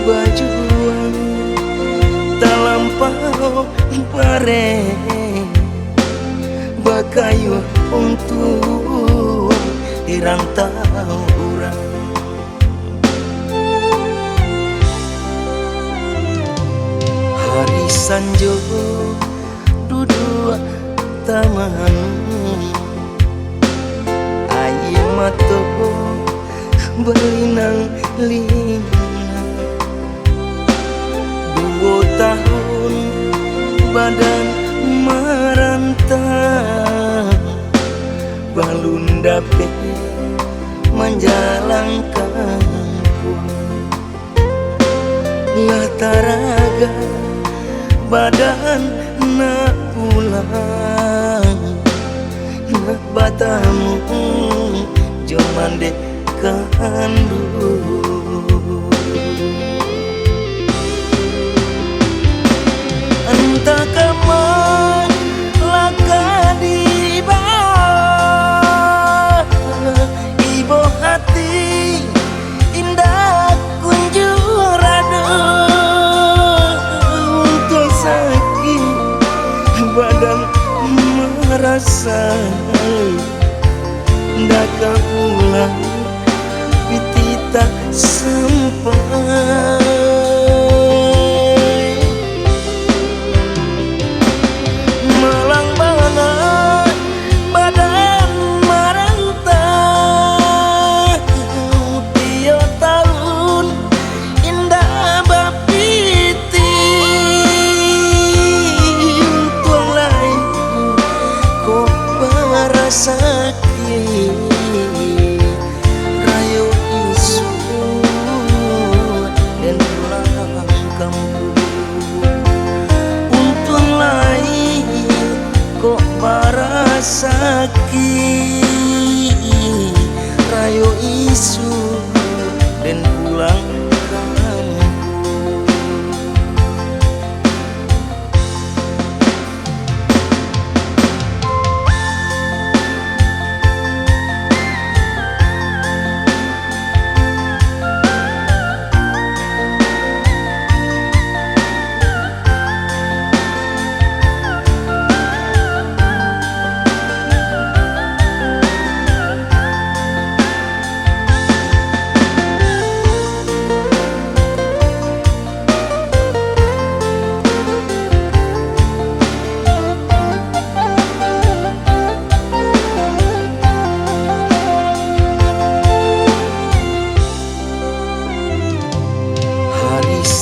bajuan tak lampau bareng bakayu untuk irang tahu urang hari sanjo duduk taman aye mato belinang lina 2 tahun badan merantau balun dape menjalankan lataraga badan nak pulang nak batamu joman dek kandu entah kaman laka di bawah ibu hati indah kunjung rada untuk sakit badan merasa ndak pulang pitita sampai malang banget badan merantau 3 tahun indah bapiti tuang lain kok sakit rayo isu dan pulang kampung untung lain kok para sakit rayo isu dan pulang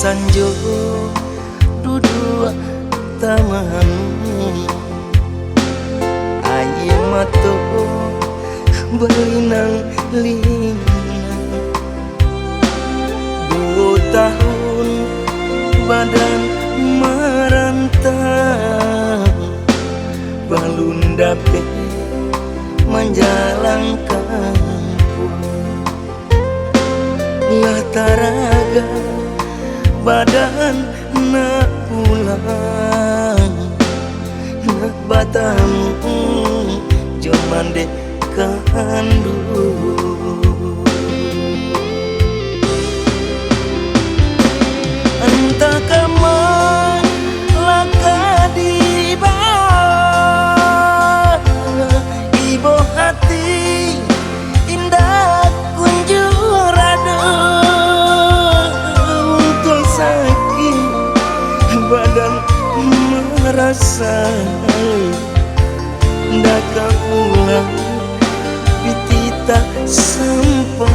sanjo duduk taman aye mato belinang lina 2 tahun badan merantau balun dape menjalankan lataraga badan nak pulang nak batamu joman dek kandu entah kaman laka di bawah ibu hati indah kunjung rada sakit badan merasa ndak pulang pitita sampai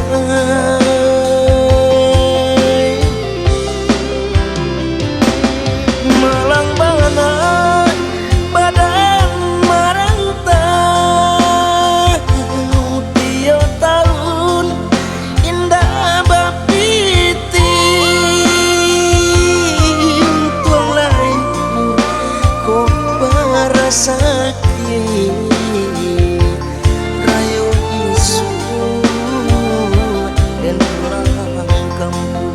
malang banget badan merantau 3 tahun indah bapiti sakit rayo isu dan pulang kampung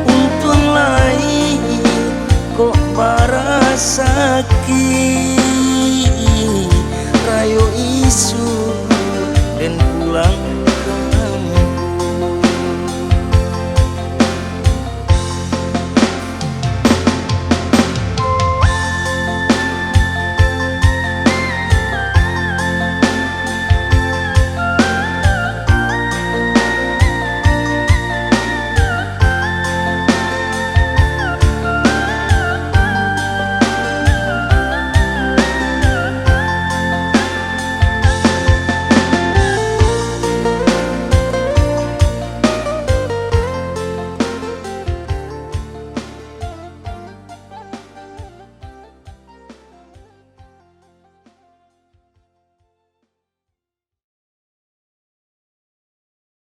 untung lain kok para sakit